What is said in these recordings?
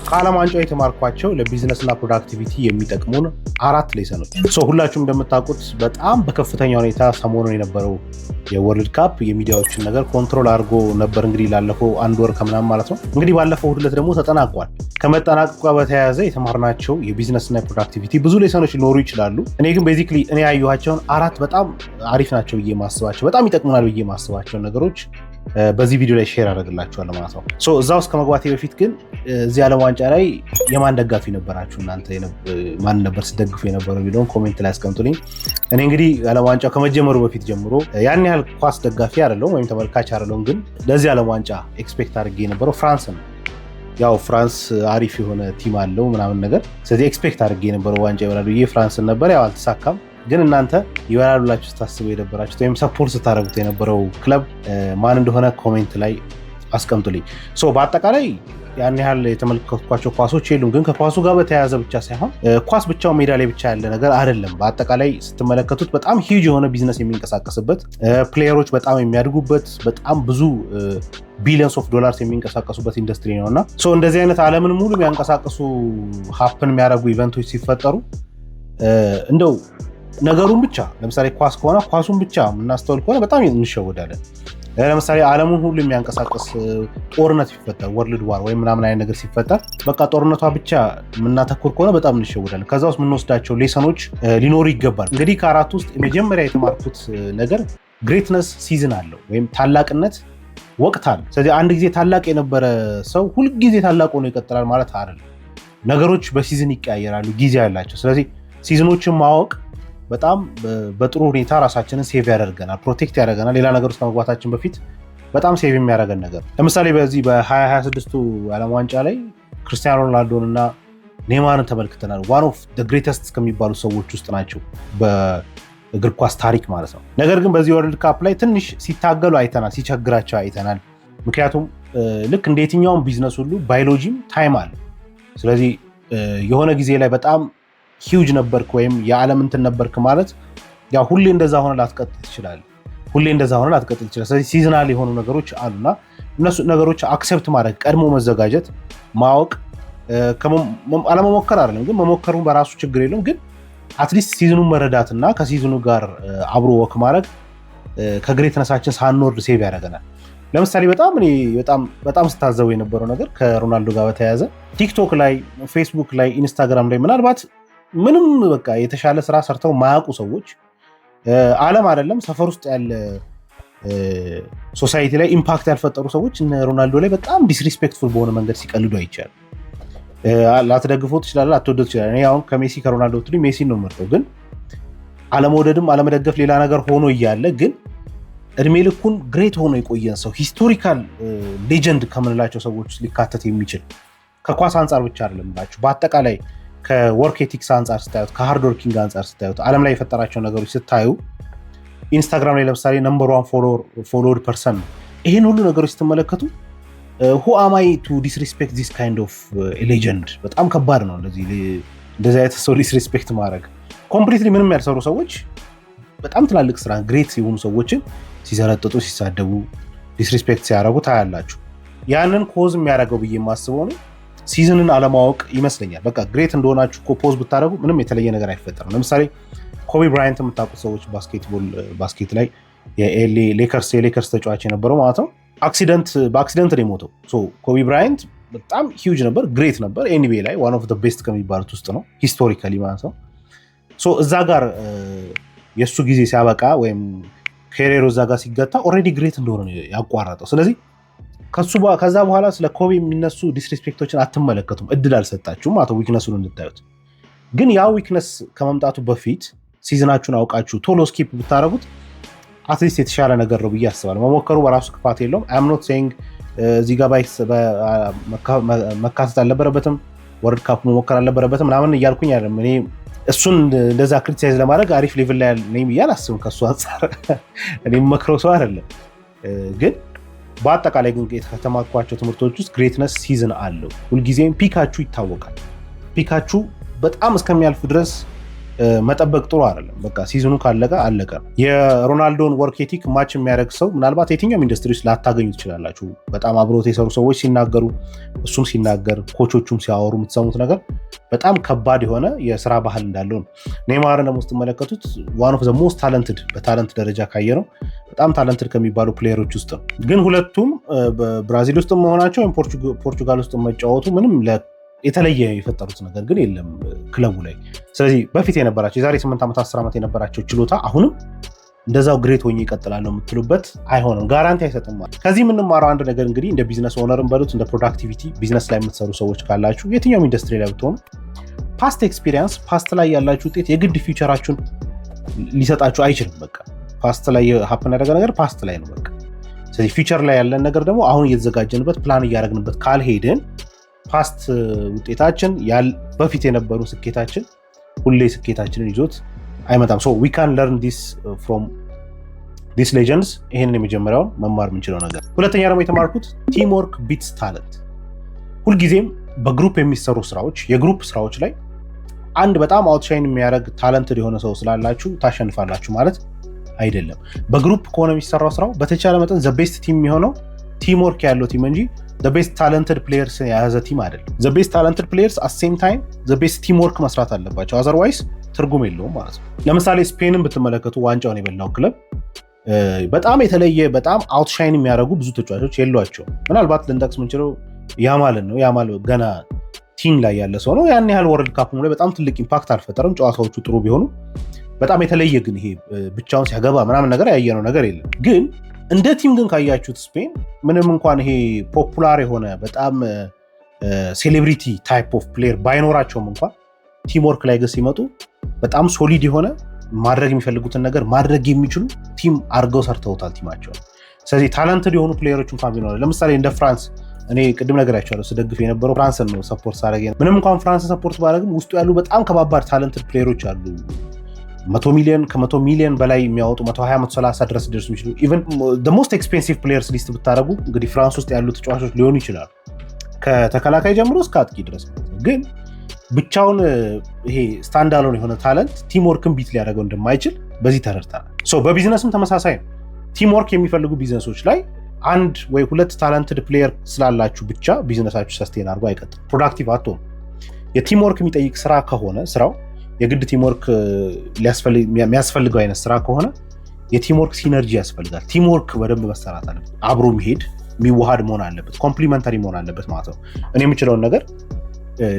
ከዓለም ዋንጫው የተማርኳቸው ለቢዝነስና ፕሮዳክቲቪቲ የሚጠቅሙን 4 ሌሰኖች። ሁላችሁም እንደምታውቁት በጣም በከፍተኛ ሁኔታ ሰሞኑን የነበረው የወርልድ ካፕ የሚዲያዎችን ነገር ኮንትሮል አድርጎ ነበር። እንግዲህ ላለፈው 1 ወር ከምናምን ማለት ነው። እንግዲህ ባለፈው ዕለት ደግሞ ተጠናቋል። ከመጠናቀቁ ጋር በተያያዘ የተማርናቸው የቢዝነስና የፕሮዳክቲቪቲ ብዙ ሌሰኖች ሊኖሩ ይችላሉ። እኔ ግን ቤዚክሊ እኔ ያየኋቸውን 4 በጣም አሪፍ ናቸው ብዬ ማስባቸው፣ በጣም ይጠቅሙናል ብዬ ማስባቸው ነገሮች በዚህ ቪዲዮ ላይ ሼር አደርግላችኋለሁ ማለት ነው። እዛ ውስጥ ከመግባቴ በፊት ግን እዚህ ዓለም ዋንጫ ላይ የማን ደጋፊ ነበራችሁ? እናንተ ማን ነበር ሲደግፉ የነበረው ቪዲዮን ኮሜንት ላይ አስቀምጡልኝ። እኔ እንግዲህ ዓለም ዋንጫው ከመጀመሩ በፊት ጀምሮ ያን ያህል ኳስ ደጋፊ አይደለሁም ወይም ተመልካች አይደለሁም፣ ግን ለዚህ ዓለም ዋንጫ ኤክስፔክት አድርጌ የነበረው ፍራንስ ነው። ያው ፍራንስ አሪፍ የሆነ ቲም አለው ምናምን ነገር፣ ስለዚህ ኤክስፔክት አድርጌ የነበረው ዋንጫ ይበላሉ ብዬ ፍራንስን ነበር። ያው አልተሳካም። ግን እናንተ ይበላሉላችሁ ስታስቡ የነበራችሁት ወይም ሰፖርት ስታደርጉት የነበረው ክለብ ማን እንደሆነ ኮሜንት ላይ አስቀምጡልኝ። በአጠቃላይ ያን ያህል የተመለከትኳቸው ኳሶች የሉም፣ ግን ከኳሱ ጋር በተያያዘ ብቻ ሳይሆን ኳስ ብቻው ሜዳ ላይ ብቻ ያለ ነገር አይደለም። በአጠቃላይ ስትመለከቱት በጣም ሂውጅ የሆነ ቢዝነስ የሚንቀሳቀስበት፣ ፕሌየሮች በጣም የሚያድጉበት፣ በጣም ብዙ ቢሊየንስ ኦፍ ዶላርስ የሚንቀሳቀሱበት ኢንዱስትሪ ነው እና እንደዚህ አይነት ዓለምን ሙሉ የሚያንቀሳቀሱ ሀፕን የሚያደርጉ ኢቨንቶች ሲፈጠሩ እንደው ነገሩን ብቻ ለምሳሌ ኳስ ከሆነ ኳሱን ብቻ የምናስተውል ከሆነ በጣም እንሸወዳለን። ለምሳሌ ዓለሙን ሁሉ የሚያንቀሳቀስ ጦርነት ሲፈጠር ወርልድ ዋር ወይም ምናምን አይነት ነገር ሲፈጠር በቃ ጦርነቷ ብቻ የምናተኩር ከሆነ በጣም እንሸወዳለን። ከዛ ውስጥ የምንወስዳቸው ሌሰኖች ሊኖሩ ይገባል። እንግዲህ ከ4 ውስጥ የመጀመሪያ የተማርኩት ነገር ግሬትነስ ሲዝን አለው ወይም ታላቅነት ወቅት አለ። ስለዚህ አንድ ጊዜ ታላቅ የነበረ ሰው ሁልጊዜ ታላቅ ሆኖ ይቀጥላል ማለት አይደለም። ነገሮች በሲዝን ይቀያየራሉ፣ ጊዜ ያላቸው። ስለዚህ ሲዝኖችን ማወቅ በጣም በጥሩ ሁኔታ ራሳችንን ሴቭ ያደርገናል፣ ፕሮቴክት ያደርገናል። ሌላ ነገር ውስጥ ከመግባታችን በፊት በጣም ሴቭ የሚያደርገን ነገር። ለምሳሌ በዚህ በ2026ቱ ዓለም ዋንጫ ላይ ክርስቲያኖ ሮናልዶን እና ኔይማርን ተመልክተናል። ዋን ኦፍ ዘ ግሬተስት ከሚባሉ ሰዎች ውስጥ ናቸው በእግር ኳስ ታሪክ ማለት ነው። ነገር ግን በዚህ ወርልድ ካፕ ላይ ትንሽ ሲታገሉ አይተናል፣ ሲቸግራቸው አይተናል። ምክንያቱም ልክ እንደ የትኛውም ቢዝነስ ሁሉ ባዮሎጂም ታይም አለ። ስለዚህ የሆነ ጊዜ ላይ በጣም ሂውጅ ነበርክ ወይም የዓለም እንትን ነበርክ ማለት ያው ሁሌ እንደዛ ሆነ ላትቀጥል ትችላለህ። ስለዚህ ሲዝናል የሆኑ ነገሮች አሉና እነሱ ነገሮች አክሰፕት ማድረግ፣ ቀድሞ መዘጋጀት፣ ማወቅ፣ አለመሞከር አይደለም ግን መሞከሩን በራሱ ችግር የለውም። ግን አትሊስት ሲዝኑን መረዳትና ከሲዝኑ ጋር አብሮ ወክ ማድረግ ከግሬትነሳችን ሳንወርድ ሴቭ ያደርገናል። ለምሳሌ በጣም ስታዘቡ የነበረው ነገር ከሮናልዶ ጋር በተያያዘ ቲክቶክ ላይ፣ ፌስቡክ ላይ፣ ኢንስታግራም ላይ ምናልባት ምንም በቃ የተሻለ ስራ ሰርተው ማያውቁ ሰዎች ዓለም አይደለም ሰፈር ውስጥ ያለ ሶሳይቲ ላይ ኢምፓክት ያልፈጠሩ ሰዎች እነ ሮናልዶ ላይ በጣም ዲስሪስፔክትፉል በሆነ መንገድ ሲቀልዱ አይቻል። ላትደግፈው ትችላለህ፣ ላትወደው ትችላለህ። እኔ አሁን ከሜሲ ከሮናልዶ ትልኝ ሜሲን ነው የምመርጠው። ግን አለመውደድም አለመደገፍ ሌላ ነገር ሆኖ እያለ ግን እድሜ ልኩን ግሬት ሆኖ የቆየን ሰው ሂስቶሪካል ሌጀንድ ከምንላቸው ሰዎች ሊካተት የሚችል ከኳስ አንጻር ብቻ አይደለም ብላችሁ በአጠቃላይ ከወርክ ኤቲክስ አንጻር ስታዩት፣ ከሃርድ ወርኪንግ አንጻር ስታዩት፣ ዓለም ላይ የፈጠራቸው ነገሮች ስታዩ ኢንስታግራም ላይ ለምሳሌ ነምበር 1 ፎሎወርድ ፐርሰን ነው። ይህን ሁሉ ነገሮች ስትመለከቱ who am I to disrespect this kind of legend? በጣም ከባድ ነው እንደዚህ አይነት ሰው ዲስሪስፔክት ማድረግ። ኮምፕሊትሊ ምንም ያልሰሩ ሰዎች በጣም ትላልቅ ስራ ግሬት የሆኑ ሰዎችን ሲዘረጥጡ፣ ሲሳደቡ፣ ዲስሪስፔክት ሲያደርጉ ታያላችሁ። ያንን ኮዝ የሚያደርገው ብዬ የማስበው ነው ሲዝንን አለማወቅ ይመስለኛል። በቃ ግሬት እንደሆናችሁ እኮ ፖዝ ብታደርጉ ምንም የተለየ ነገር አይፈጠርም። ለምሳሌ ኮቢ ብራያንት የምታውቁት ሰዎች ባስኬት ላይ የሌከርስ ተጫዋች የነበረው ማለት ነው በአክሲደንት ነው የሞተው። ኮቢ ብራያንት በጣም ሂውጅ ነበር፣ ግሬት ነበር። ኤንቢኤ ላይ ዋን ኦፍ ዘ ቤስት ከሚባሉት ውስጥ ነው ሂስቶሪካሊ ማለት ነው። እዛ ጋር የእሱ ጊዜ ሲያበቃ ወይም ኬሪየሩ እዛ ጋር ሲገታ ኦልሬዲ ግሬት እንደሆነ ነው ያቋረጠው። ስለዚህ ከዛ በኋላ ስለ ኮቢ የሚነሱ ዲስሪስፔክቶችን አትመለከቱም፣ እድል አልሰጣችሁም ማለት ዊክነሱን እንድታዩት። ግን ያ ዊክነስ ከመምጣቱ በፊት ሲዝናችሁን አውቃችሁ ቶሎ ስኪፕ ብታደረጉት አትሊስት የተሻለ ነገር ነው ብዬ አስባለሁ። መሞከሩ በራሱ ክፋት የለውም። አም ኖት ሴይንግ እዚህ ጋር መካተት አልነበረበትም፣ ወርልድ ካፕ መሞከር አልነበረበትም ምናምን እያልኩኝ አይደለም። እኔ እሱን እንደዛ ክሪቲሳይዝ ለማድረግ አሪፍ ሌቭል ላይ ነኝ ብዬ አላስብም። ከእሱ አንጻር እኔ የምመክረው ሰው አይደለም። ግን በአጠቃላይ ግን ከተማርኳቸው ትምህርቶች ውስጥ ግሬትነስ ሲዝን አለው። ሁልጊዜም ፒካችሁ ይታወቃል። ፒካችሁ በጣም እስከሚያልፍ ድረስ መጠበቅ ጥሩ አይደለም። በቃ ሲዝኑ ካለቀ አለቀ። የሮናልዶን ወርክ ኤቲክ ማች የሚያደርግ ሰው ምናልባት የትኛውም ኢንዱስትሪ ውስጥ ላታገኙ ትችላላችሁ። በጣም አብሮት የሰሩ ሰዎች ሲናገሩ፣ እሱም ሲናገር፣ ኮቾቹም ሲያወሩ የምትሰሙት ነገር በጣም ከባድ የሆነ የስራ ባህል እንዳለው ነው። ኔይማርን ደግሞ ስትመለከቱት ዋን ኦፍ ዘ ሞስት ታለንትድ በታለንት ደረጃ ካየ ነው በጣም ታለንትድ ከሚባሉ ፕሌየሮች ውስጥ ነው። ግን ሁለቱም ብራዚል ውስጥ መሆናቸው ወይም ፖርቹጋል ውስጥ መጫወቱ ምንም የተለየ የፈጠሩት ነገር ግን የለም ክለቡ ላይ። ስለዚህ በፊት የነበራቸው የዛሬ 8 ዓመት 10 ዓመት የነበራቸው ችሎታ አሁንም እንደዛው ግሬት ሆኜ ይቀጥላለሁ የምትሉበት አይሆንም፣ ጋራንቲ አይሰጥም። ከዚህ የምንማረው አንድ ነገር እንግዲህ እንደ ቢዝነስ ኦነርን በሉት እንደ ፕሮዳክቲቪቲ ቢዝነስ ላይ የምትሰሩ ሰዎች ካላችሁ የትኛውም ኢንዱስትሪ ላይ ብትሆኑ ፓስት ኤክስፒሪየንስ ፓስት ላይ ያላችሁ ውጤት የግድ ፊውቸራችሁን ሊሰጣችሁ አይችልም። በቃ ፓስት ላይ ሀፕን ያደረገ ነገር ፓስት ላይ ነው በቃ። ስለዚህ ፊውቸር ላይ ያለን ነገር ደግሞ አሁን እየተዘጋጀንበት ፕላን እያደረግንበት ካልሄድን ፓስት ውጤታችን በፊት የነበሩ ስኬታችን ሁሌ ስኬታችንን ይዞት አይመጣም። ሶ ዊ ካን ለርን ዲስ ፍሮም ዲስ ሌጀንድስ። ይሄንን የመጀመሪያውን መማር የምንችለው ነገር። ሁለተኛ ደግሞ የተማርኩት ቲም ወርክ ቢትስ ታለንት። ሁልጊዜም በግሩፕ የሚሰሩ ስራዎች የግሩፕ ስራዎች ላይ አንድ በጣም አውትሻይን የሚያደርግ ታለንትድ የሆነ ሰው ስላላችሁ ታሸንፋላችሁ ማለት አይደለም። በግሩፕ ከሆነ የሚሰራው ስራው በተቻለ መጠን ዘ ቤስት ቲም የሚሆነው ቲም ወርክ ያለው ቲም እንጂ the best talented players የያዘ ቲም አይደለም። the best talented players at same time the best team work መስራት አለባቸው። otherwise ትርጉም የለውም ማለት ነው። ለምሳሌ ስፔንን ብትመለከቱ ዋንጫውን የበላው ክለብ በጣም የተለየ በጣም አውትሻይን የሚያደርጉ ብዙ ተጫዋቾች የሏቸውም። ምናልባት ልንጠቅስ የምንችለው ያማልን ነው። ያማል ገና ቲም ላይ ያለ ሰው ነው። ያን ያህል ወርልድ ካፕ ላይ በጣም ትልቅ ኢምፓክት አልፈጠረም። ጨዋታዎቹ ጥሩ ቢሆኑ በጣም የተለየ ግን ይሄ ብቻውን ሲያገባ ምናምን ነገር ያየነው ነገር የለም። ግን እንደ ቲም ግን ካያችሁት ስፔን ምንም እንኳን ይሄ ፖፑላር የሆነ በጣም ሴሌብሪቲ ታይፕ ኦፍ ፕሌየር ባይኖራቸውም እንኳን ቲም ወርክ ላይ ግን ሲመጡ በጣም ሶሊድ የሆነ ማድረግ የሚፈልጉትን ነገር ማድረግ የሚችሉ ቲም አድርገው ሰርተውታል ቲማቸው። ስለዚህ ታለንትድ የሆኑ ፕሌየሮች እንኳን ቢኖር ለምሳሌ እንደ ፍራንስ እኔ ቅድም ነገራቸዋለሁ ስደግፍ የነበረው ፍራንስን ነው ሰፖርት ሳደርግ። ምንም እንኳን ፍራንስን ሰፖርት ባደርግም ውስጡ ያሉ በጣም ከባባድ ታለንትድ ፕሌየሮች አሉ። 100 ሚሊዮን ከ100 ሚሊዮን በላይ የሚያወጡ 120 130 ድረስ ደርሱ የሚችሉ ኢቨን the most expensive players ሊስት ብታደርጉ እንግዲህ ፍራንስ ውስጥ ያሉ ተጫዋቾች ሊሆኑ ይችላሉ ከተከላካይ ጀምሮ እስከ አጥቂ ድረስ። ግን ብቻውን ይሄ ስታንዳሎን የሆነ ታለንት ቲም ወርክን ቢት ሊያደርገው እንደማይችል በዚህ ተረድተናል። ሶ በቢዝነስም ተመሳሳይ ነው። ቲም ወርክ የሚፈልጉ ቢዝነሶች ላይ አንድ ወይ ሁለት ታለንትድ ፕሌየር ስላላችሁ ብቻ ቢዝነሳችሁ ሰስቴን አድርጎ አይቀጥልም፣ ፕሮዳክቲቭ አትሆኑ። የቲም ወርክ የሚጠይቅ ስራ ከሆነ ስራው የግድ ቲም ወርክ የሚያስፈልገው አይነት ስራ ከሆነ የቲም ወርክ ሲነርጂ ያስፈልጋል። ቲም ወርክ በደንብ መሰራት አለበት። አብሮ የሚሄድ የሚዋሃድ መሆን አለበት። ኮምፕሊመንታሪ መሆን አለበት ማለት ነው። እኔ የምችለውን ነገር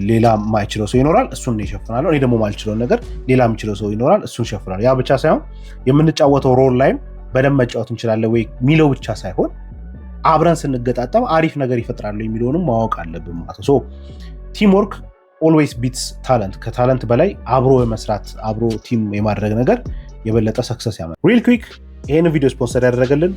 ሌላ ማይችለው ሰው ይኖራል፣ እሱን ይሸፍናለሁ። እኔ ደግሞ ማልችለውን ነገር ሌላ የምችለው ሰው ይኖራል፣ እሱን ይሸፍናለሁ። ያ ብቻ ሳይሆን የምንጫወተው ሮል ላይም በደንብ መጫወት እንችላለን ወይ የሚለው ብቻ ሳይሆን አብረን ስንገጣጠም አሪፍ ነገር ይፈጥራሉ የሚለውንም ማወቅ አለብን ማለት ነው። ቲም ወርክ ኦልዌይስ ቢትስ ታለንት። ከታለንት በላይ አብሮ የመስራት አብሮ ቲም የማድረግ ነገር የበለጠ ሰክሰስ ያመጣል። ሪል ኩዊክ ይህን ቪዲዮ ስፖንሰር ያደረገልን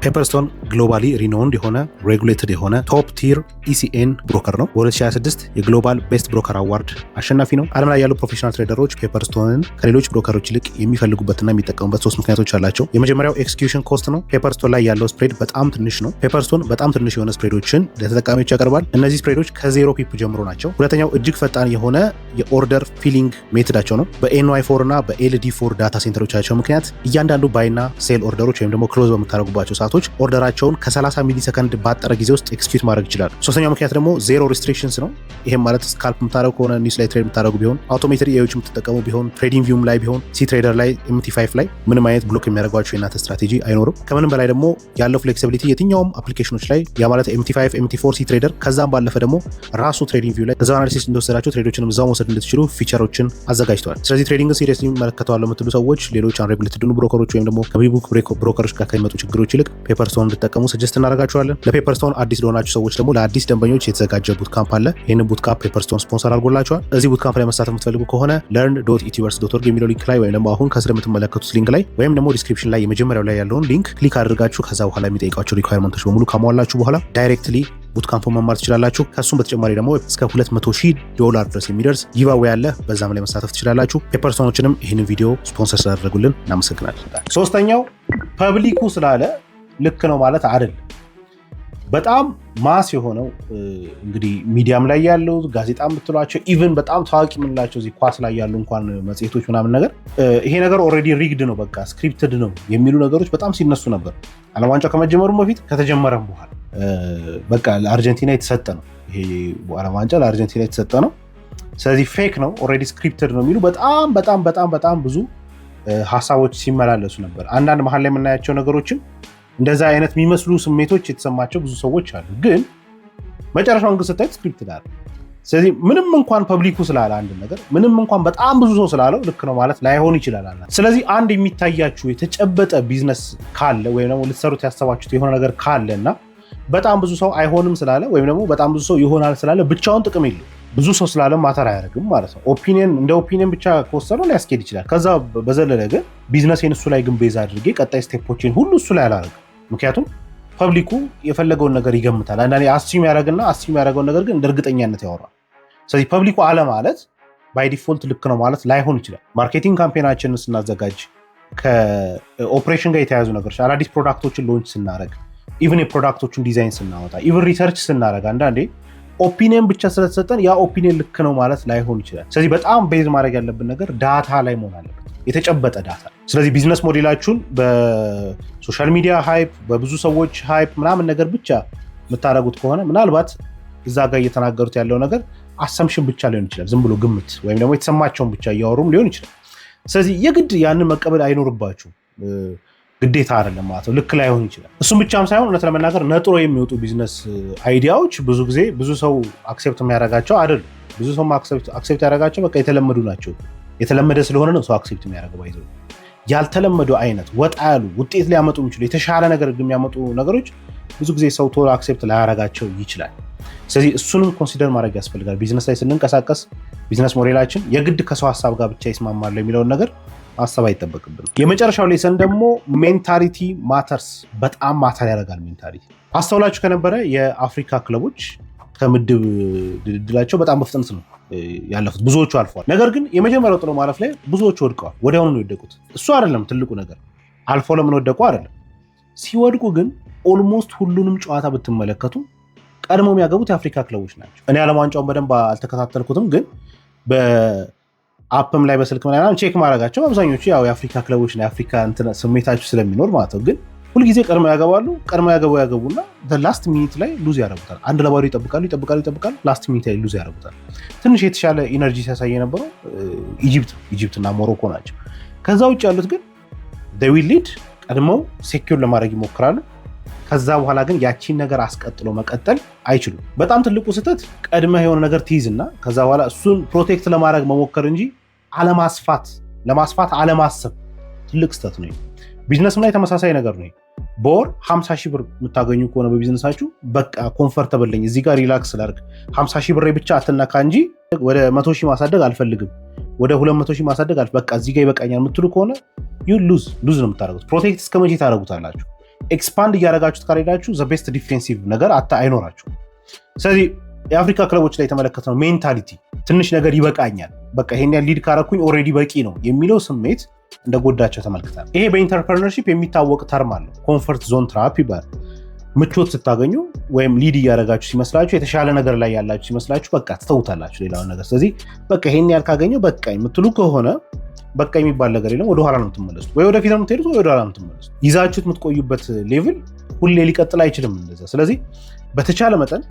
ፔፐርስቶን ግሎባሊ ሪኖውንድ የሆነ ሬጉሌትድ የሆነ ቶፕ ቲር ኢሲኤን ብሮከር ነው። በ2026 የግሎባል ቤስት ብሮከር አዋርድ አሸናፊ ነው። ዓለም ላይ ያሉ ፕሮፌሽናል ትሬደሮች ፔፐርስቶንን ከሌሎች ብሮከሮች ይልቅ የሚፈልጉበትና የሚጠቀሙበት 3 ምክንያቶች አላቸው። የመጀመሪያው ኤክስኪዩሽን ኮስት ነው። ፔፐርስቶን ላይ ያለው ስፕሬድ በጣም ትንሽ ነው። ፔፐርስቶን በጣም ትንሽ የሆነ ስፕሬዶችን ለተጠቃሚዎች ያቀርባል። እነዚህ ስፕሬዶች ከ0 ፒፕ ጀምሮ ናቸው። ሁለተኛው እጅግ ፈጣን የሆነ የኦርደር ፊሊንግ ሜትዳቸው ነው። በኤንዋይ4 እና በኤልዲ4 ዳታ ሴንተሮቻቸው ምክንያት እያንዳንዱ ባይና ሴል ኦርደሮች ወይም ደግሞ ክሎዝ በምታደርጉባቸው ሰዓቶች ኦርደራቸውን ከ30 ሚሊ ሰከንድ ባጠረ ጊዜ ውስጥ ኤክስኪዩት ማድረግ ይችላል። ሶስተኛው ምክንያት ደግሞ ዜሮ ሪስትሪክሽንስ ነው። ይሄም ማለት ስካልፕ የምታደርጉ ከሆነ ኒውስ ላይ ትሬድ የምታደርጉ ቢሆን አውቶሜትድ ኤዎች የምትጠቀሙ ቢሆን ትሬዲንግ ቪውም ላይ ቢሆን ሲ ትሬደር ላይ MT5 ላይ ምንም አይነት ብሎክ የሚያደርጓቸው የእናንተ ስትራቴጂ አይኖርም። ከምንም በላይ ደግሞ ያለው ፍሌክሲቢሊቲ የትኛውም አፕሊኬሽኖች ላይ ያ ማለት MT5 MT4 ሲ ትሬደር ከዛም ባለፈ ደግሞ ራሱ ትሬዲንግ ቪው ላይ እዛው አናሊሲስ እንደወሰዳቸው ትሬዶችንም እዛው መውሰድ እንድትችሉ ፊቸሮችን አዘጋጅተዋል። ስለዚህ ትሬዲንግን ሲሪየስሊ መለከተዋለሁ የምትሉ ሰዎች ሌሎች አንሬጉሌትድ ብሮከሮች ወይም ደግሞ ከቢቡክ ብሮከሮች ጋር ከሚመጡ ችግሮች ይልቅ ፔፐርስቶን እንድትጠቀሙ ሰጀስት እናደርጋችኋለን። ለፔፐርስቶን አዲስ ለሆናችሁ ሰዎች ደግሞ ለአዲስ ደንበኞች የተዘጋጀ ቡትካምፕ አለ። ይህንን ቡትካምፕ ፔፐርስቶን ስፖንሰር አድርጎላችኋል። እዚህ ቡትካምፕ ላይ መሳተፍ የምትፈልጉ ከሆነ learn.etiverse.org የሚለው ሊንክ ላይ ወይም ደግሞ አሁን ከስር የምትመለከቱት ሊንክ ላይ ወይም ደግሞ ዲስክሪፕሽን ላይ የመጀመሪያው ላይ ያለውን ሊንክ ክሊክ አድርጋችሁ ከዛ በኋላ የሚጠይቋቸው ሪኳየርመንቶች በሙሉ ካሟላችሁ በኋላ ዳይሬክትሊ ቡትካምፕ መማር ትችላላችሁ። ከሱም በተጨማሪ ደግሞ እስከ $200,000 ድረስ የሚደርስ ጊቫዌይ አለ። በዛም ላይ መሳተፍ ትችላላችሁ። ፔፐርስቶኖችንም ይህንን ቪዲዮ ስፖንሰር ስላደረጉልን እናመሰግናለን። ሶስተኛው ፐብሊኩ ስላለ ልክ ነው ማለት አይደለም። በጣም ማስ የሆነው እንግዲህ ሚዲያም ላይ ያለው ጋዜጣ የምትሏቸው ኢቨን በጣም ታዋቂ የምንላቸው እዚህ ኳስ ላይ ያሉ እንኳን መጽሔቶች ምናምን ነገር ይሄ ነገር ኦልሬዲ ሪግድ ነው፣ በቃ ስክሪፕትድ ነው የሚሉ ነገሮች በጣም ሲነሱ ነበር። ዓለም ዋንጫው ከመጀመሩ በፊት ከተጀመረም በኋላ በቃ ለአርጀንቲና የተሰጠ ነው፣ ይሄ ዓለም ዋንጫ ለአርጀንቲና የተሰጠ ነው፣ ስለዚህ ፌክ ነው ኦልሬዲ ስክሪፕትድ ነው የሚሉ በጣም በጣም በጣም በጣም ብዙ ሀሳቦች ሲመላለሱ ነበር። አንዳንድ መሀል ላይ የምናያቸው ነገሮችም እንደዛ አይነት የሚመስሉ ስሜቶች የተሰማቸው ብዙ ሰዎች አሉ። ግን መጨረሻውን ግን ስታዩት ስክሪፕትድ አለ። ስለዚህ ምንም እንኳን ፐብሊኩ ስላለ አንድ ነገር ምንም እንኳን በጣም ብዙ ሰው ስላለው ልክ ነው ማለት ላይሆን ይችላል። ስለዚህ አንድ የሚታያችሁ የተጨበጠ ቢዝነስ ካለ ወይም ደግሞ ልትሰሩት ያሰባችሁት የሆነ ነገር ካለ እና በጣም ብዙ ሰው አይሆንም ስላለ ወይም ደግሞ በጣም ብዙ ሰው ይሆናል ስላለ ብቻውን ጥቅም የለው። ብዙ ሰው ስላለ ማተር አያደርግም ማለት ነው። ኦፒኒየን እንደ ኦፒኒየን ብቻ ከወሰነው ሊያስኬድ ይችላል። ከዛ በዘለለ ግን ቢዝነሴን እሱ ላይ ግን ቤዝ አድርጌ ቀጣይ ስቴፖችን ሁሉ እሱ ላይ አላደርግም። ምክንያቱም ፐብሊኩ የፈለገውን ነገር ይገምታል። አንዳንዴ አስዩም ያደርግና አስዩም ያደረገውን ነገር ግን እንደ እርግጠኛነት ያወራል። ስለዚህ ፐብሊኩ አለ ማለት ባይ ዲፎልት ልክ ነው ማለት ላይሆን ይችላል። ማርኬቲንግ ካምፔናችንን ስናዘጋጅ ከኦፕሬሽን ጋር የተያያዙ ነገሮች አዳዲስ ፕሮዳክቶችን ሎንች ስናደርግ ኢቨን የፕሮዳክቶቹን ዲዛይን ስናወጣ ኢቨን ሪሰርች ስናደርግ አንዳንዴ ኦፒኒየን ብቻ ስለተሰጠን ያ ኦፒኒየን ልክ ነው ማለት ላይሆን ይችላል። ስለዚህ በጣም ቤዝ ማድረግ ያለብን ነገር ዳታ ላይ መሆን አለበት፣ የተጨበጠ ዳታ። ስለዚህ ቢዝነስ ሞዴላችሁን በሶሻል ሚዲያ ሃይፕ፣ በብዙ ሰዎች ሃይፕ ምናምን ነገር ብቻ የምታደርጉት ከሆነ ምናልባት እዛ ጋር እየተናገሩት ያለው ነገር አሰምሽን ብቻ ሊሆን ይችላል፣ ዝም ብሎ ግምት ወይም ደግሞ የተሰማቸውን ብቻ እያወሩም ሊሆን ይችላል። ስለዚህ የግድ ያንን መቀበል አይኖርባችሁ፣ ግዴታ አይደለም ማለት ነው። ልክ ላይሆን ይችላል። እሱም ብቻም ሳይሆን እውነት ለመናገር ነጥሮ የሚወጡ ቢዝነስ አይዲያዎች ብዙ ጊዜ ብዙ ሰው አክሴፕት የሚያደርጋቸው አይደሉም። ብዙ ሰው አክሴፕት ያደርጋቸው በቃ የተለመዱ ናቸው። የተለመደ ስለሆነ ነው ሰው አክሴፕት የሚያደርገው። ይዘው ያልተለመዱ አይነት ወጣ ያሉ ውጤት ሊያመጡ የሚችሉ የተሻለ ነገር የሚያመጡ ነገሮች ብዙ ጊዜ ሰው ቶሎ አክሴፕት ላያደርጋቸው ይችላል። ስለዚህ እሱንም ኮንሲደር ማድረግ ያስፈልጋል። ቢዝነስ ላይ ስንንቀሳቀስ ቢዝነስ ሞዴላችን የግድ ከሰው ሀሳብ ጋር ብቻ ይስማማል የሚለውን ነገር ማሰብ አይጠበቅብን። የመጨረሻው ሌሰን ደግሞ ሜንታሊቲ ማተርስ፣ በጣም ማተር ያደርጋል ሜንታሊቲ። አስተውላችሁ ከነበረ የአፍሪካ ክለቦች ከምድብ ድልድላቸው በጣም በፍጥነት ነው ያለፉት፣ ብዙዎቹ አልፈዋል። ነገር ግን የመጀመሪያው ጥሎ ማለፍ ላይ ብዙዎቹ ወድቀዋል። ወዲያውኑ ነው የወደቁት። እሱ አይደለም ትልቁ ነገር፣ አልፎ ለምን ወደቁ አይደለም። ሲወድቁ ግን ኦልሞስት ሁሉንም ጨዋታ ብትመለከቱ ቀድሞ የሚያገቡት የአፍሪካ ክለቦች ናቸው። እኔ ዓለም ዋንጫውን በደንብ አልተከታተልኩትም፣ ግን በአፕም ላይ በስልክ ምናምን ቼክ ማድረጋቸው አብዛኞቹ ያው የአፍሪካ ክለቦች ነው፣ የአፍሪካ ስሜታችሁ ስለሚኖር ማለት ነው። ግን ሁልጊዜ ቀድሞ ያገባሉ። ቀድሞ ያገቡና ላስት ሚኒት ላይ ሉዝ ያደርጉታል። 1-0 ይጠብቃሉ። ላስት ሚኒት ላይ ሉዝ ያደርጉታል። ትንሽ የተሻለ ኢነርጂ ሲያሳይ የነበረው ኢጂፕት እና ሞሮኮ ናቸው። ከዛ ውጭ ያሉት ግን ዊል ሊድ ቀድመው ሴኪዩር ለማድረግ ይሞክራሉ። ከዛ በኋላ ግን ያቺን ነገር አስቀጥሎ መቀጠል አይችሉም። በጣም ትልቁ ስህተት ቀድመህ የሆነ ነገር ትይዝና ከዛ በኋላ እሱን ፕሮቴክት ለማድረግ መሞከር እንጂ ለማስፋት አለማሰብ ትልቅ ስህተት ነው። ቢዝነስም ላይ ተመሳሳይ ነገር ነው። በወር 50 ሺህ ብር የምታገኙ ከሆነ በቢዝነሳችሁ በቃ ኮንፈርተብል ነኝ እዚህ ጋር ሪላክስ ላድርግ፣ 50 ሺህ ብሬ ብቻ አትነካ እንጂ ወደ 100 ሺህ ማሳደግ አልፈልግም፣ ወደ 200 ሺህ ማሳደግ በቃ እዚህ ጋር ይበቃኛል የምትሉ ከሆነ ሉዝ ነው የምታደርጉት። ፕሮቴክት እስከ መቼ ታደርጉታላችሁ? ኤክስፓንድ እያደረጋችሁት ካልሄዳችሁ ዘ ቤስት ዲፌንሲቭ ነገር አይኖራችሁ። ስለዚህ የአፍሪካ ክለቦች ላይ የተመለከትነው ሜንታሊቲ ትንሽ ነገር ይበቃኛል፣ በቃ ይሄን ያህል ሊድ ካረኩኝ ኦልሬዲ በቂ ነው የሚለው ስሜት እንደጎዳቸው ተመልክተናል። ይሄ በኢንተርፕረነርሺፕ የሚታወቅ ተርም አለው፣ ኮንፈርት ዞን ትራፕ ይባላል። ምቾት ስታገኙ ወይም ሊድ እያደረጋችሁ ሲመስላችሁ፣ የተሻለ ነገር ላይ ያላችሁ ሲመስላችሁ በቃ ትተውታላችሁ ሌላውን ነገር። ስለዚህ በቃ ይሄን ያህል ካገኘው በቃ የምትሉ ከሆነ በቃ የሚባል ነገር የለም። ወደኋላ ነው የምትመለሱት፣ ወይ ወደፊት ነው የምትሄዱት፣ ወይ ወደኋላ ነው የምትመለሱት። ይዛችሁት የምትቆዩበት ሌቭል ሁሌ ሊቀጥል አይችልም እንደዛ። ስለዚህ በተቻለ መጠን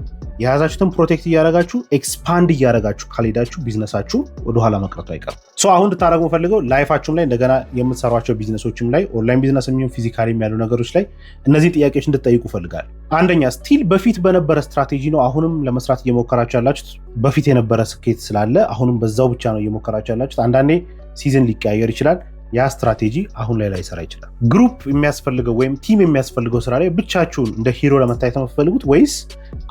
የያዛችሁትን ፕሮቴክት እያደረጋችሁ ኤክስፓንድ እያደረጋችሁ ካልሄዳችሁ ቢዝነሳችሁ ወደኋላ መቅረቱ አይቀርም። አሁን እንድታደረጉ ፈልገው ላይፋችሁም ላይ እንደገና የምትሰሯቸው ቢዝነሶችም ላይ ኦንላይን ቢዝነስ የሚሆን ፊዚካሊ ያሉ ነገሮች ላይ እነዚህ ጥያቄዎች እንድትጠይቁ ፈልጋል። አንደኛ ስቲል በፊት በነበረ ስትራቴጂ ነው አሁንም ለመስራት እየሞከራችሁ ያላችሁት? በፊት የነበረ ስኬት ስላለ አሁንም በዛው ብቻ ነው እየሞከራችሁ ያላችሁት? አንዳንዴ ሲዝን ሊቀያየር ይችላል። ያ ስትራቴጂ አሁን ላይ ላይሰራ ይችላል። ግሩፕ የሚያስፈልገው ወይም ቲም የሚያስፈልገው ስራ ላይ ብቻችሁን እንደ ሂሮ ለመታየት ነው የምትፈልጉት ወይስ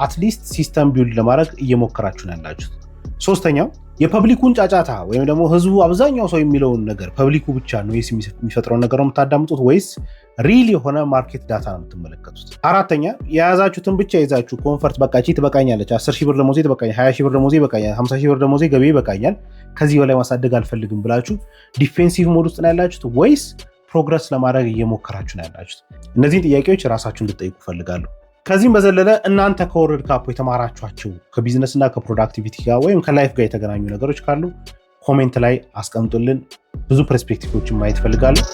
አትሊስት ሲስተም ቢልድ ለማድረግ እየሞከራችሁ ነው ያላችሁት? ሶስተኛው የፐብሊኩን ጫጫታ ወይም ደግሞ ህዝቡ አብዛኛው ሰው የሚለውን ነገር ፐብሊኩ ብቻ ነው የሚፈጥረውን ነገር ነው የምታዳምጡት ወይስ ሪል የሆነ ማርኬት ዳታ ነው የምትመለከቱት? አራተኛ የያዛችሁትን ብቻ ይዛችሁ ኮንፈርት በቃ ቺ ትበቃኛለች፣ 10 ሺህ ብር ደሞዜ ትበቃኛል፣ 20 ሺህ ብር ደሞዜ ይበቃኛል፣ 50 ሺህ ብር ደሞዜ ገቢ ይበቃኛል፣ ከዚህ በላይ ማሳደግ አልፈልግም ብላችሁ ዲፌንሲቭ ሞድ ውስጥ ነው ያላችሁት ወይስ ፕሮግረስ ለማድረግ እየሞከራችሁ ነው ያላችሁት? እነዚህን ጥያቄዎች ራሳችሁ እንድትጠይቁ ፈልጋለሁ። ከዚህም በዘለለ እናንተ ከወርልድ ካፕ የተማራችኋቸው ከቢዝነስ እና ከፕሮዳክቲቪቲ ጋር ወይም ከላይፍ ጋር የተገናኙ ነገሮች ካሉ ኮሜንት ላይ አስቀምጡልን። ብዙ ፐርስፔክቲቮችን ማየት ፈልጋለሁ።